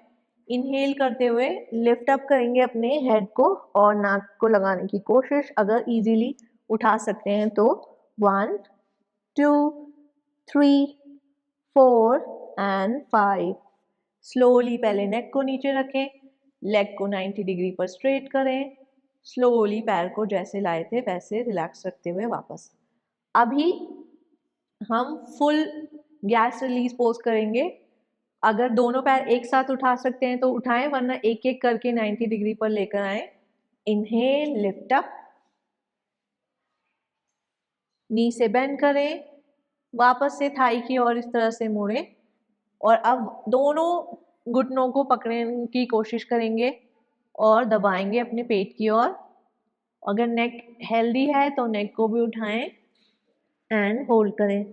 इनहेल करते हुए लिफ्ट अप करेंगे अपने हेड को और नाक को लगाने की कोशिश, अगर इजीली उठा सकते हैं तो। 1, 2, 3, 4 एंड 5। स्लोली पहले नेक को नीचे रखें, लेग को 90 डिग्री पर स्ट्रेट करें, स्लोली पैर को जैसे लाए थे वैसे रिलैक्स रखते हुए वापस। अभी हम फुल गैस रिलीज पोज करेंगे। अगर दोनों पैर एक साथ उठा सकते हैं तो उठाएं, वरना एक एक करके 90 डिग्री पर लेकर आए। इनहेल, लिफ्ट अप, नी से बेंड करें, वापस से थाई की ओर इस तरह से मोड़ें और अब दोनों घुटनों को पकड़ने की कोशिश करेंगे और दबाएंगे अपने पेट की ओर। अगर नेक हेल्दी है तो नेक को भी उठाएं एंड होल्ड करें।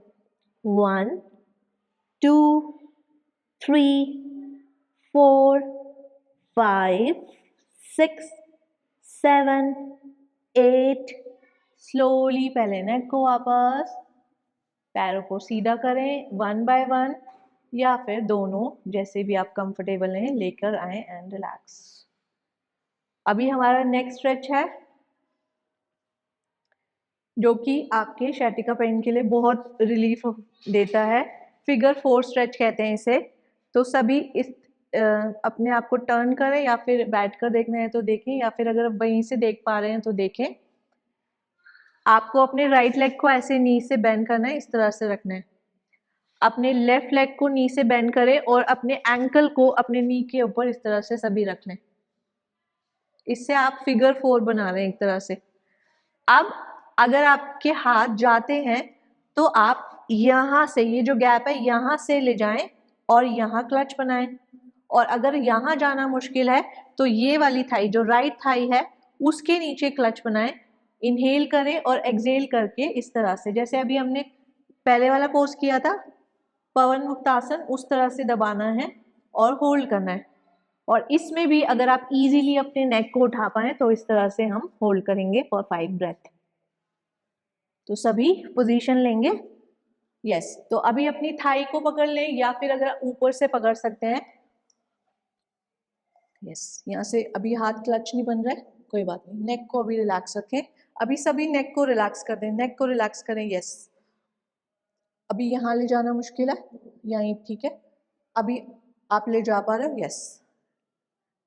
1 2 3 4 5 6 7 8। स्लोली पहले नेक को वापस, पैरों को सीधा करें 1 बाय 1 या फिर दोनों जैसे भी आप कंफर्टेबल हैं लेकर आए एंड रिलैक्स। अभी हमारा नेक्स्ट स्ट्रेच है जो कि आपके शैटिका पेन के लिए बहुत रिलीफ देता है। फिगर 4 स्ट्रेच कहते हैं इसे। तो सभी इस अपने आप को टर्न करें या फिर बैठ कर देखना है तो देखें, या फिर अगर वहीं से देख पा रहे हैं तो देखें। आपको अपने राइट लेग को ऐसे नी से बेंड करना है, इस तरह से रखना है। अपने लेफ्ट लेग को नी से बेंड करें और अपने एंकल को अपने नी के ऊपर इस तरह से सभी रख लें। इससे आप फिगर 4 बना रहे हैं एक तरह से। अब अगर आपके हाथ जाते हैं तो आप यहाँ से, ये जो गैप है यहाँ से ले जाएं और यहाँ क्लच बनाएं। और अगर यहाँ जाना मुश्किल है तो ये वाली थाई जो राइट थाई है उसके नीचे क्लच बनाएं। इनहेल करें और एक्सहेल करके इस तरह से, जैसे अभी हमने पहले वाला पोज किया था पवन मुक्तासन, उस तरह से दबाना है और होल्ड करना है। और इसमें भी अगर आप इजीली अपने नेक को उठा पाए तो इस तरह से हम होल्ड करेंगे फॉर 5 ब्रेथ। तो सभी पोजीशन लेंगे। यस, तो अभी अपनी थाई को पकड़ लें या फिर अगर ऊपर से पकड़ सकते हैं। यस, यहाँ से अभी हाथ क्लच नहीं बन रहा है, कोई बात नहीं। नेक को अभी रिलैक्स रखें। अभी सभी नेक को रिलैक्स कर दें, नेक को रिलैक्स करें। यस, अभी यहाँ ले जाना मुश्किल है, यहीं ठीक है। अभी आप ले जा पा रहे हो। यस,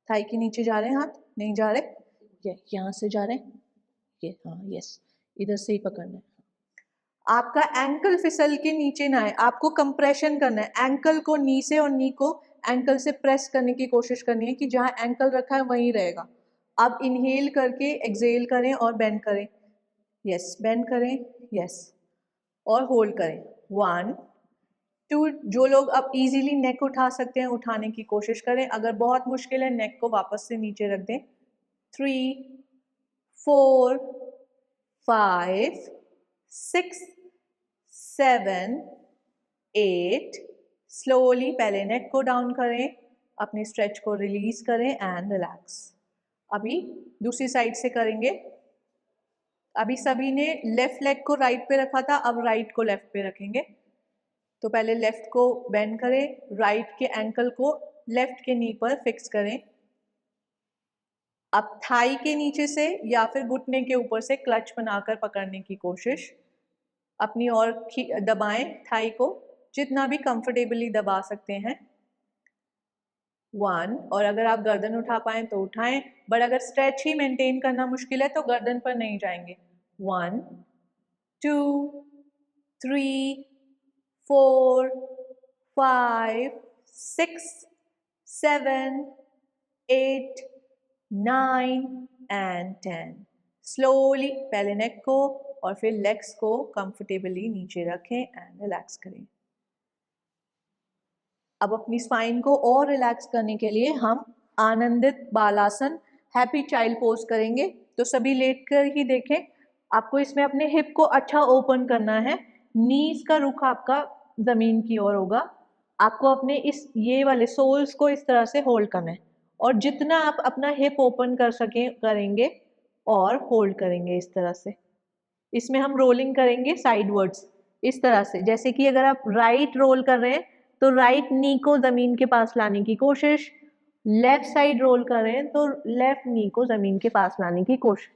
थाई के नीचे जा रहे हैं हाथ, नहीं जा रहे, ये यहाँ से जा रहे हैं, ये हाँ यस, इधर से ही पकड़ना है। आपका एंकल फिसल के नीचे ना आए, आपको कंप्रेशन करना है। एंकल को नी से और नी को एंकल से प्रेस करने की कोशिश करनी है कि जहाँ एंकल रखा है वहीं रहेगा। अब इनहेल करके एक्सहेल करें और बेंड करें। यस, बेंड करें, यस, और होल्ड करें। 1 2। जो लोग अब इजीली नेक उठा सकते हैं उठाने की कोशिश करें, अगर बहुत मुश्किल है नेक को वापस से नीचे रख दें। 3 4 5 6 7 8। स्लोली पहले नेक को डाउन करें, अपने स्ट्रेच को रिलीज करें एंड रिलैक्स। अभी दूसरी साइड से करेंगे। अभी सभी ने लेफ्ट लेग को राइट पे रखा था, अब राइट को लेफ्ट पे रखेंगे। तो पहले लेफ्ट को बेंड करें, राइट के एंकल को लेफ्ट के नी पर फिक्स करें। अब थाई के नीचे से या फिर घुटने के ऊपर से क्लच बनाकर पकड़ने की कोशिश। अपनी और दबाएं थाई को, जितना भी कंफर्टेबली दबा सकते हैं। 1। और अगर आप गर्दन उठा पाए तो उठाएं, बट अगर स्ट्रेच ही मेंटेन करना मुश्किल है तो गर्दन पर नहीं जाएंगे। 1 2 3 4 5 6 7 8 9 एंड 10। स्लोली पहले नेक को और फिर लेग्स को कंफर्टेबली नीचे रखें एंड रिलैक्स करें। अब अपनी स्पाइन को और रिलैक्स करने के लिए हम आनंदित बालासन, हैप्पी चाइल्ड पोज करेंगे। तो सभी लेट कर ही देखें। आपको इसमें अपने हिप को अच्छा ओपन करना है, नीज का रुख आपका जमीन की ओर होगा। आपको अपने इस ये वाले सोल्स को इस तरह से होल्ड करना है और जितना आप अपना हिप ओपन कर सकें करेंगे और होल्ड करेंगे इस तरह से। इसमें हम रोलिंग करेंगे साइडवर्ड्स इस तरह से, जैसे कि अगर आप राइट रोल कर रहे हैं तो राइट नी को जमीन के पास लाने की कोशिश, लेफ्ट साइड रोल कर रहे हैं तो लेफ्ट नी को जमीन के पास लाने की कोशिश।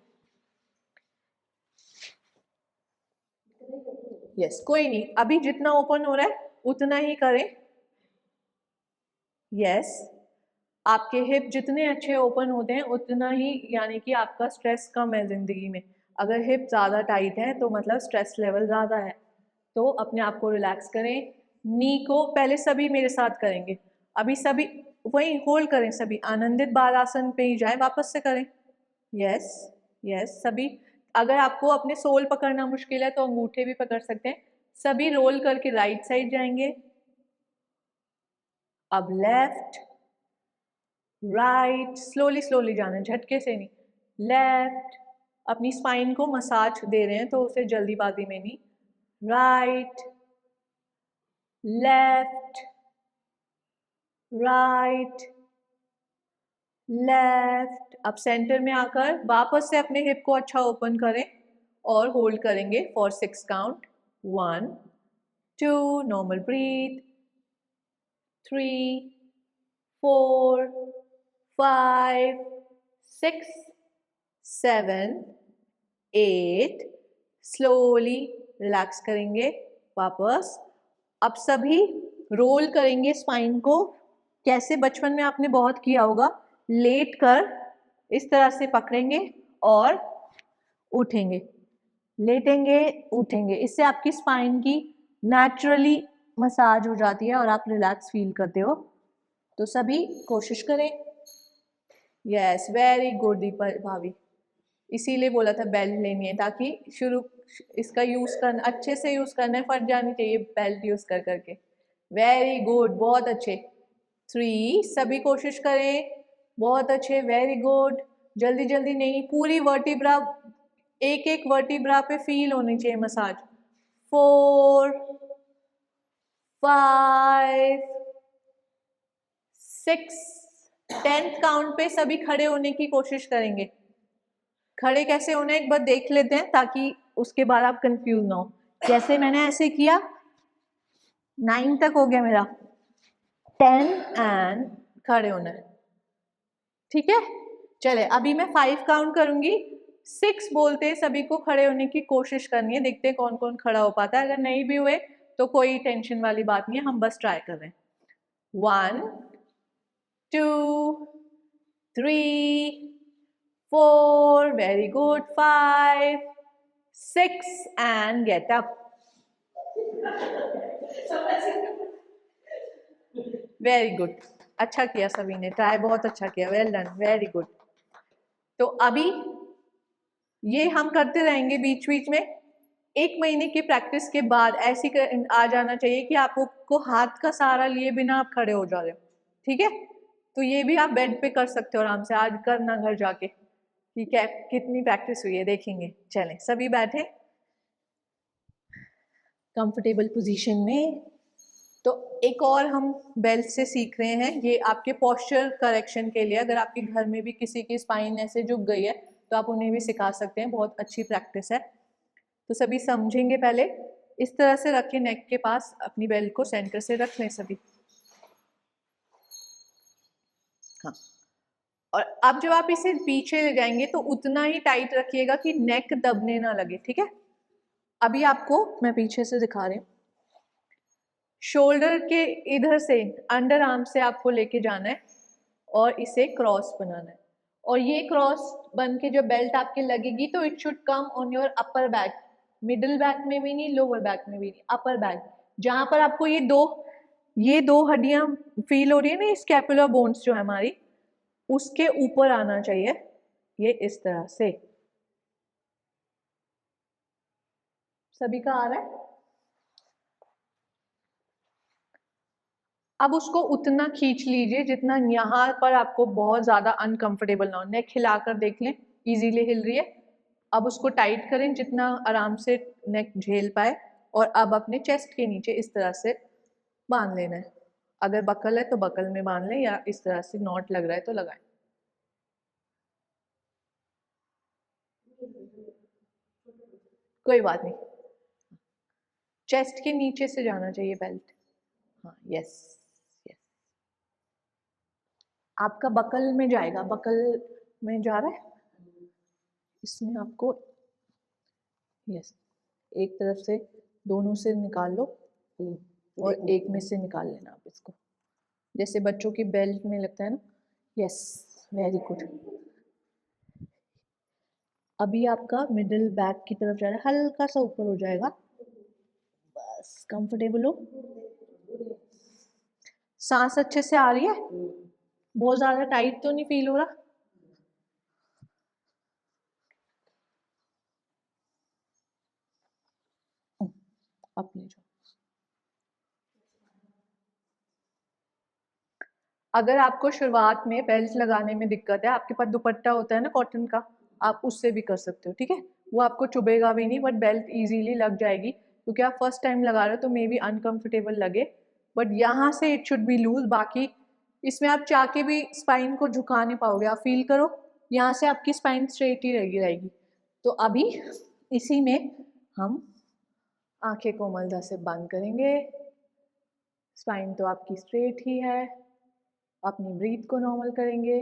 यस, कोई नहीं, अभी जितना ओपन हो रहा है उतना ही करें। यस, आपके हिप जितने अच्छे ओपन होते हैं उतना ही, यानी कि आपका स्ट्रेस कम है जिंदगी में। अगर हिप ज़्यादा टाइट है तो मतलब स्ट्रेस लेवल ज़्यादा है। तो अपने आप को रिलैक्स करें। नी को पहले सभी मेरे साथ करेंगे। अभी सभी वही होल्ड करें, सभी आनंदित बालासन पे ही जाए, वापस से करें। यस यस, सभी अगर आपको अपने सोल पकड़ना मुश्किल है तो अंगूठे भी पकड़ सकते हैं। सभी रोल करके राइट साइड जाएंगे। अब लेफ्ट राइट, स्लोली स्लोली जाना है, झटके से नहीं। लेफ्ट, अपनी स्पाइन को मसाज दे रहे हैं तो उसे जल्दीबाजी में नहीं। Right left right left. अब सेंटर में आकर वापस से अपने हिप को अच्छा ओपन करें और होल्ड करेंगे for 6 count. 1 2, normal breath, 3 4 5 6 7 8। Slowly relax करेंगे वापस। अब सभी रोल करेंगे स्पाइन को। कैसे? बचपन में आपने बहुत किया होगा, लेट कर इस तरह से पकड़ेंगे और उठेंगे, लेटेंगे उठेंगे। इससे आपकी स्पाइन की नेचुरली मसाज हो जाती है और आप रिलैक्स फील करते हो। तो सभी कोशिश करें। यस, वेरी गुड दीपा भाभी, इसीलिए बोला था बेल्ट लेनी है, ताकि शुरू इसका यूज करना अच्छे से यूज करना है, फट जानी चाहिए बेल्ट यूज कर करके। वेरी गुड, बहुत अच्छे। 3, सभी कोशिश करें, बहुत अच्छे, वेरी गुड। जल्दी जल्दी नहीं, पूरी वर्टिब्रा, एक एक वर्टिब्रा पे फील होनी चाहिए मसाज। 4 5 6 10th काउंट पे सभी खड़े होने की कोशिश करेंगे। खड़े कैसे होना है एक बार देख लेते हैं, ताकि उसके बाद आप कंफ्यूज ना हो। जैसे मैंने ऐसे किया, 9 तक हो गया मेरा, 10 एंड खड़े होना है, ठीक है। चले, अभी मैं 5 काउंट करूंगी, 6 बोलते सभी को खड़े होने की कोशिश करनी है। देखते हैं कौन कौन खड़ा हो पाता है। अगर नहीं भी हुए तो कोई टेंशन वाली बात नहीं है, हम बस ट्राई कर रहे हैं। 1 2 3 4, very good, 5 6 and get up. Very good, अच्छा किया सभी ने, ट्राई बहुत अच्छा किया, वेल डन, वेरी गुड। तो अभी ये हम करते रहेंगे बीच बीच में। 1 महीने की प्रैक्टिस के बाद ऐसी आ जाना चाहिए कि आपको हाथ का सहारा लिए बिना आप खड़े हो जा रहे हो, ठीक है। तो ये भी आप बेड पे कर सकते हो आराम से, आज करना घर जाके, ठीक है। कितनी प्रैक्टिस हुई है देखेंगे। चलें, सभी बैठे कंफर्टेबल पोजीशन में। तो एक और हम बेल्ट से सीख रहे हैं, ये आपके पोस्चर करेक्शन के लिए। अगर आपके घर में भी किसी की स्पाइन ऐसे झुक गई है तो आप उन्हें भी सिखा सकते हैं, बहुत अच्छी प्रैक्टिस है। तो सभी समझेंगे, पहले इस तरह से रखें, नेक के पास अपनी बेल्ट को सेंटर से रख लें सभी। हाँ, और अब जब आप इसे पीछे ले जाएंगे तो उतना ही टाइट रखिएगा कि नेक दबने ना लगे, ठीक है। अभी आपको मैं पीछे से दिखा रही हूँ। शोल्डर के इधर से अंडर आर्म से आपको लेके जाना है और इसे क्रॉस बनाना है। और ये क्रॉस बन के जब बेल्ट आपके लगेगी तो it should come on your upper back, middle back में भी नहीं, लोअर बैक में भी नहीं, अपर बैक। जहां पर आपको ये दो हड्डियां फील हो रही है ना, स्कैपुलर बोन्स जो है हमारी, उसके ऊपर आना चाहिए, ये इस तरह से। सभी का आ रहा है? अब उसको उतना खींच लीजिए जितना यहाँ पर आपको बहुत ज़्यादा अनकंफर्टेबल ना हो। नेक हिलाकर देख लें, इजीली हिल रही है। अब उसको टाइट करें जितना आराम से नेक झेल पाए, और अब अपने चेस्ट के नीचे इस तरह से बांध लेना है। अगर बकल है तो बकल में बांध लें, या इस तरह से नॉट लग रहा है तो लगाएं, कोई बात नहीं। चेस्ट के नीचे से जाना चाहिए बेल्ट। हाँ, यस यस, आपका बकल में जाएगा, बकल में जा रहा है, इसमें आपको यस एक तरफ से दोनों से निकाल लो और एक में से निकाल लेना आप इसको, जैसे बच्चों की बेल्ट में लगता है ना। Yes, very good. अभी आपका मिडिल बैक की तरफ जा रहा है, हल्का सा ऊपर हो जाएगा, बस कंफर्टेबल हो। सांस अच्छे से आ रही है? बहुत ज्यादा टाइट तो नहीं फील हो रहा? अपने जो अगर आपको शुरुआत में बेल्ट लगाने में दिक्कत है, आपके पास दुपट्टा होता है ना कॉटन का, आप उससे भी कर सकते हो, ठीक है। वो आपको चुभेगा भी नहीं, बट बेल्ट इजीली लग जाएगी, क्योंकि आप फर्स्ट टाइम लगा रहे हो तो मे बी अनकंफर्टेबल लगे, बट यहाँ से इट शुड बी लूज। बाकी इसमें आप चाह के भी स्पाइन को झुका नहीं पाओगे। आप फील करो, यहाँ से आपकी स्पाइन स्ट्रेट ही रहेगी। तो अभी इसी में हम आंखें कोमलता से बंद करेंगे। स्पाइन तो आपकी स्ट्रेट ही है। अपनी ब्रीथ को नॉर्मल करेंगे।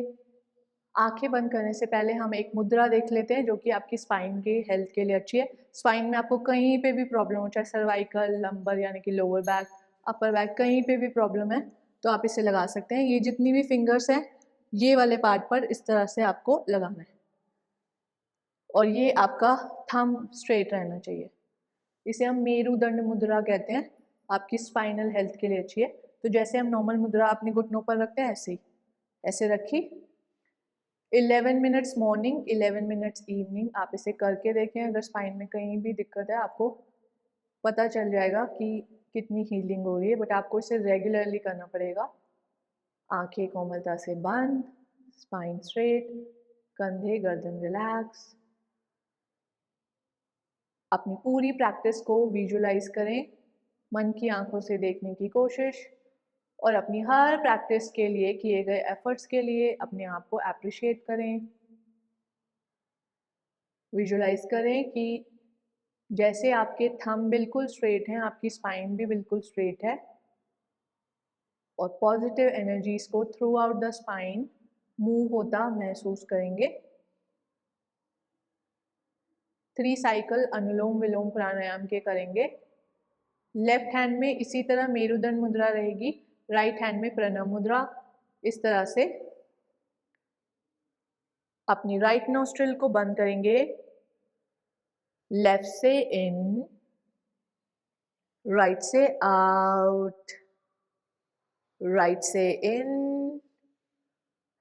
आंखें बंद करने से पहले हम एक मुद्रा देख लेते हैं जो कि आपकी स्पाइन के हेल्थ के लिए अच्छी है। स्पाइन में आपको कहीं पे भी प्रॉब्लम हो, चाहे सर्वाइकल, लंबर यानी कि लोअर बैक, अपर बैक, कहीं पे भी प्रॉब्लम है तो आप इसे लगा सकते हैं। ये जितनी भी फिंगर्स हैं, ये वाले पार्ट पर इस तरह से आपको लगाना है, और ये आपका थंब स्ट्रेट रहना चाहिए। इसे हम मेरुदंड मुद्रा कहते हैं। आपकी स्पाइनल हेल्थ के लिए अच्छी है। तो जैसे हम नॉर्मल मुद्रा अपने घुटनों पर रखते हैं, ऐसे ही ऐसे रखी। 11 मिनट्स मॉर्निंग, 11 मिनट्स इवनिंग। आप इसे करके देखें, अगर स्पाइन में कहीं भी दिक्कत है आपको पता चल जाएगा कि कितनी हीलिंग हो रही है, बट आपको इसे रेगुलरली करना पड़ेगा। आंखें कोमलता से बंद, स्पाइन स्ट्रेट, कंधे गर्दन रिलैक्स। अपनी पूरी प्रैक्टिस को विजुलाइज करें, मन की आंखों से देखने की कोशिश, और अपनी हर प्रैक्टिस के लिए किए गए एफर्ट्स के लिए अपने आप को अप्रिशिएट करें। विजुलाइज करें कि जैसे आपके थंब बिल्कुल स्ट्रेट हैं, आपकी स्पाइन भी बिल्कुल स्ट्रेट है, और पॉजिटिव एनर्जीज को through out the spine move होता महसूस करेंगे। 3 साइकिल अनुलोम विलोम प्राणायाम के करेंगे। लेफ्ट हैंड में इसी तरह मेरुदंड मुद्रा रहेगी, राइट हैंड में प्रणव मुद्रा। इस तरह से अपनी राइट नोस्ट्रिल को बंद करेंगे, लेफ्ट से इन, राइट से आउट, राइट से इन,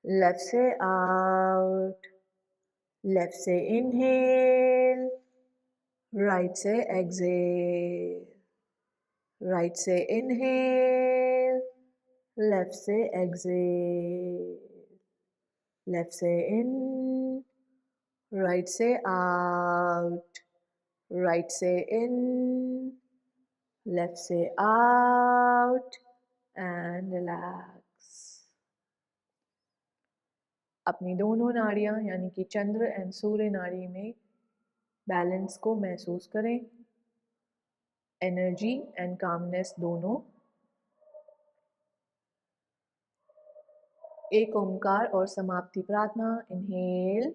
लेफ्ट से आउट, लेफ्ट से इनहेल, राइट से एक्सहेल, राइट से इनहेल, लेफ्ट से एक्सहेल, लेफ्ट से इन, राइट से आउट, राइट से इन, लेफ्ट से आउट, एंड रिलैक्स। अपनी दोनों नाड़ियां यानी कि चंद्र एंड सूर्य नाड़ी में बैलेंस को महसूस करें, एनर्जी एंड कामनेस दोनों। एक ओंकार और समाप्ति प्रार्थना। इनहेल,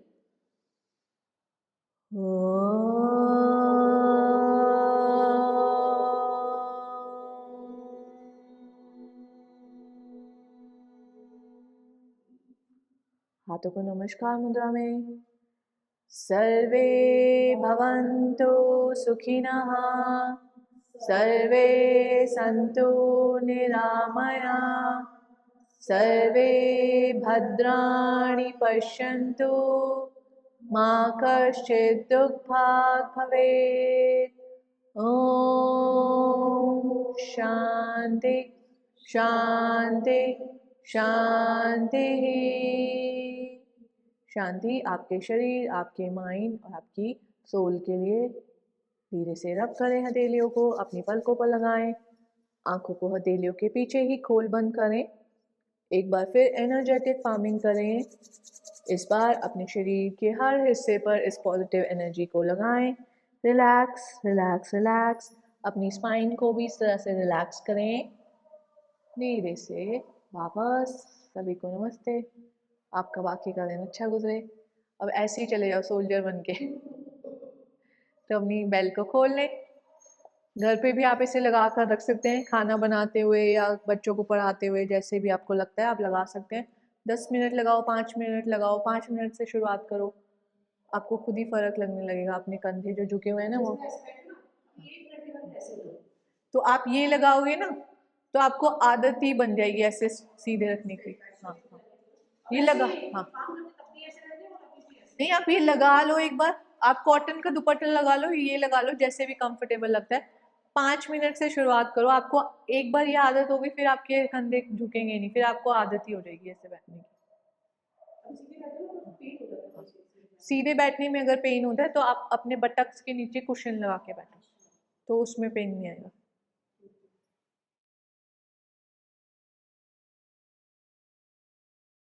हाथों को नमस्कार मुद्रा में। सर्वे भवन्तु सुखिनः, सर्वे सन्तु निरामया, सर्वे भद्राणि पश्यन्तु, मा कश्चित् दुःखभाग् भवेत्। ॐ शान्ति शान्ति शान्तिः। शांति आपके शरीर, आपके माइंड और आपकी सोल के लिए। धीरे से रब करें हथेलियों को, अपनी पलकों पर लगाएं, आंखों को हथेलियों के पीछे ही खोल बंद करें। एक बार फिर एनर्जेटिक फार्मिंग करें। इस बार अपने शरीर के हर हिस्से पर इस पॉजिटिव एनर्जी को लगाएं। Relax relax relax. अपनी स्पाइन को भी इस तरह से रिलैक्स करें। धीरे से वापस। सभी को नमस्ते। आपका बाकी का दिन अच्छा गुजरे। अब ऐसे ही चले जाओ सोल्जर बन के। तो अपनी बेल को खोल लें। घर पे भी आप इसे लगा कर रख सकते हैं, खाना बनाते हुए या बच्चों को पढ़ाते हुए, जैसे भी आपको लगता है आप लगा सकते हैं। 10 मिनट लगाओ, 5 मिनट लगाओ, 5 मिनट से शुरुआत करो, आपको खुद ही फर्क लगने लगेगा। अपने कंधे जो झुके हुए हैं ना वो, तो आप ये लगाओगे ना, तो आपको आदत ही बन जाएगी ऐसे सीधे रखने की। हाँ हाँ, ये लगा, हाँ नहीं आप ये लगा लो एक बार, आप कॉटन का दुपट्टा लगा लो, ये लगा लो, जैसे भी कंफर्टेबल लगता है। 5 मिनट से शुरुआत करो, आपको एक बार ये आदत होगी फिर आपके कंधे झुकेंगे नहीं, फिर आपको आदत ही हो जाएगी ऐसे बैठने की। सीधे बैठने में अगर पेन होता है तो आप अपने बटक्स के नीचे कुशन लगा के बैठो, तो उसमें पेन नहीं आएगा।